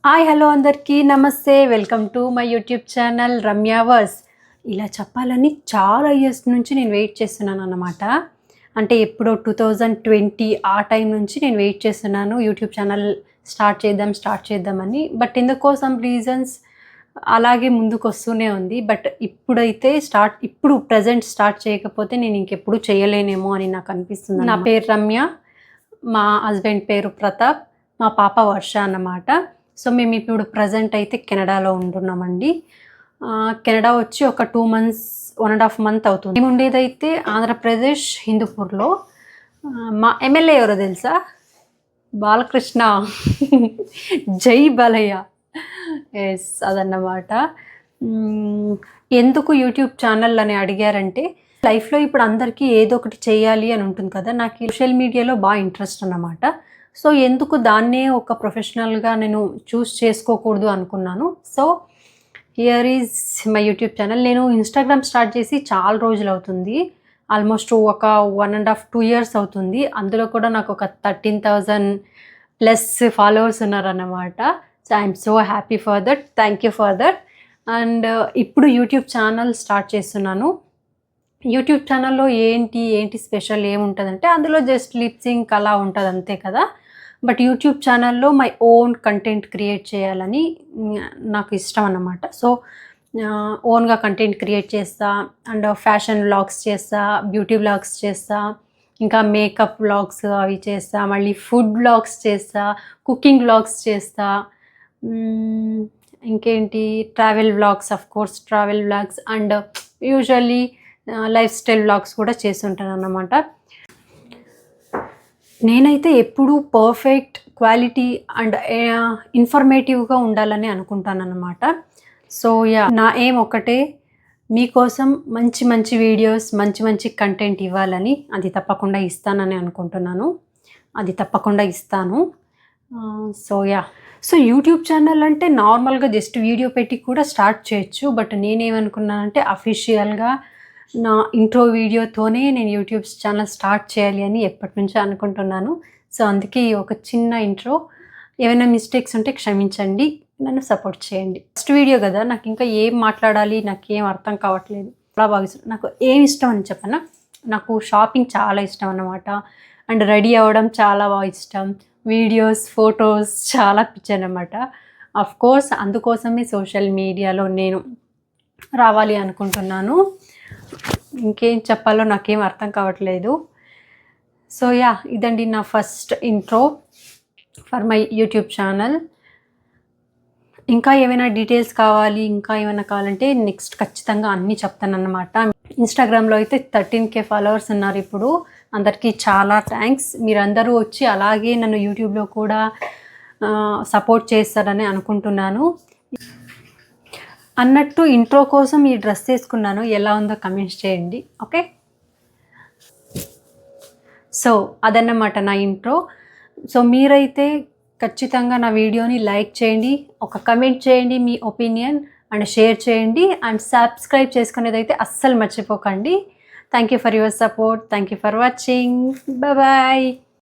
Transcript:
Hi hello అందరికీ నమస్తే. Welcome to my YouTube channel Ramyaverse. ఇలా చెప్పాలని చాలా ఇయర్స్ నుంచి నేను వెయిట్ చేస్తున్నాను అన్నమాట. అంటే ఎప్పుడో 2020 ఆ టైం నుంచి నేను వెయిట్ చేస్తున్నాను యూట్యూబ్ ఛానల్ స్టార్ట్ చేద్దామని. బట్ ఎందుకో సమ్ రీజన్స్ అలాగే ముందుకొస్తూనే ఉంది. బట్ ఇప్పుడు ప్రెజెంట్ స్టార్ట్ చేయకపోతే నేను ఇంకెప్పుడు చేయలేనేమో అని నాకు అనిపిస్తుంది. నా పేరు రమ్య, మా హస్బెండ్ పేరు ప్రతాప్, మా పాప వర్ష అన్నమాట. సో మేము ఇప్పుడు ప్రజెంట్ అయితే కెనడాలో ఉంటున్నామండి. కెనడా వచ్చి ఒక 2 మంత్స్ 1.5 మంత్ అవుతుంది. మేము ఉండేదైతే ఆంధ్రప్రదేశ్ హిందూపూర్లో. మా ఎమ్మెల్యే ఎవరో తెలుసా? బాలకృష్ణ. జై బాలయ్య. ఎస్, అదన్నమాట. ఎందుకు యూట్యూబ్ ఛానల్ అని అడిగారంటే, లైఫ్లో ఇప్పుడు అందరికీ ఏదో ఒకటి చేయాలి అని ఉంటుంది కదా. నాకు సోషల్ మీడియాలో బాగా ఇంట్రెస్ట్ అన్నమాట. సో ఎందుకు దాన్నే ఒక ప్రొఫెషనల్గా నేను చూస్ చేసుకోకూడదు అనుకున్నాను. So here is my YouTube channel. నేను ఇన్స్టాగ్రామ్ స్టార్ట్ చేసి చాలా రోజులు అవుతుంది. ఆల్మోస్ట్ ఒక 1.5 2 years అవుతుంది. అందులో కూడా నాకు ఒక 13,000+ ఫాలోవర్స్ ఉన్నారన్నమాట. So I'm so happy for that. Thank you for that. And ఇప్పుడు యూట్యూబ్ ఛానల్ స్టార్ట్ చేస్తున్నాను. యూట్యూబ్ ఛానల్లో ఏంటి స్పెషల్ ఏముంటుందంటే, అందులో జస్ట్ లిప్ సింక్ అలా ఉంటుంది అంతే కదా. బట్ యూట్యూబ్ ఛానల్లో మై ఓన్ కంటెంట్ క్రియేట్ చేయాలని నాకు ఇష్టం అన్నమాట. సో ఓన్గా కంటెంట్ క్రియేట్ చేస్తా. అండ్ ఫ్యాషన్ వ్లాగ్స్ చేస్తా, బ్యూటీ వ్లాగ్స్ చేస్తా, ఇంకా మేకప్ వ్లాగ్స్ అవి చేస్తా, మళ్ళీ ఫుడ్ వ్లాగ్స్ చేస్తా, కుకింగ్ వ్లాగ్స్ చేస్తా, ఇంకేంటి travel vlogs, of course travel vlogs, and usually life style vlogs కూడా చేస్తుంటాను అన్నమాట. నేనైతే ఎప్పుడూ పర్ఫెక్ట్ క్వాలిటీ అండ్ ఇన్ఫర్మేటివ్గా ఉండాలని అనుకుంటాను అన్నమాట. సో నా ఏం ఒకటే, మీకోసం మంచి వీడియోస్, మంచి కంటెంట్ ఇవ్వాలని. అది తప్పకుండా ఇస్తానని అనుకుంటున్నాను. అది తప్పకుండా ఇస్తాను. సో యూట్యూబ్ ఛానల్ అంటే నార్మల్గా జస్ట్ వీడియో పెట్టి కూడా స్టార్ట్ చేయొచ్చు. బట్ నేనేమనుకున్నానంటే, అఫీషియల్గా నా ఇంట్రో వీడియోతోనే నేను యూట్యూబ్ ఛానల్ స్టార్ట్ చేయాలి అని ఎప్పటి నుంచో అనుకుంటున్నాను. సో అందుకే ఒక చిన్న ఇంట్రో. ఏమైనా మిస్టేక్స్ ఉంటే క్షమించండి, నన్ను సపోర్ట్ చేయండి. ఫస్ట్ వీడియో కదా, నాకు ఇంకా ఏం మాట్లాడాలి, నాకు ఏం అర్థం కావట్లేదు. చాలా బాగా ఇష్టం. నాకు ఏం ఇష్టం అని చెప్పనా, నాకు షాపింగ్ చాలా ఇష్టం అన్నమాట. అండ్ రెడీ అవ్వడం చాలా బాగా ఇష్టం. వీడియోస్, ఫొటోస్ చాలా పిచ్చి అన్నమాట. అఫ్ కోర్స్ అందుకోసమే సోషల్ మీడియాలో నేను రావాలి అనుకుంటున్నాను. ఇంకేం చెప్పాలో నాకేం అర్థం కావట్లేదు. సో ఇదండి నా first intro for my YouTube channel. ఇంకా ఏమైనా డీటెయిల్స్ కావాలి, ఇంకా ఏమైనా కావాలంటే నెక్స్ట్ ఖచ్చితంగా అన్నీ చెప్తానన్నమాట. ఇన్స్టాగ్రామ్లో అయితే 13K ఫాలోవర్స్ ఉన్నారు ఇప్పుడు. అందరికీ చాలా థ్యాంక్స్. మీరందరూ వచ్చి అలాగే నన్ను యూట్యూబ్లో కూడా సపోర్ట్ చేస్తారని అనుకుంటున్నాను. అన్నట్టు ఇంట్రో కోసం ఈ డ్రెస్ వేసుకున్నాను, ఎలా ఉందో కమెంట్స్ చేయండి. ఓకే, సో అదన్నమాట నా ఇంట్రో. సో మీరైతే ఖచ్చితంగా నా వీడియోని లైక్ చేయండి, ఒక కమెంట్ చేయండి మీ ఒపీనియన్, అండ్ షేర్ చేయండి, అండ్ సబ్స్క్రైబ్ చేసుకునేది అయితే అస్సలు మర్చిపోకండి. Thank you for your support. Thank you for watching. Bye.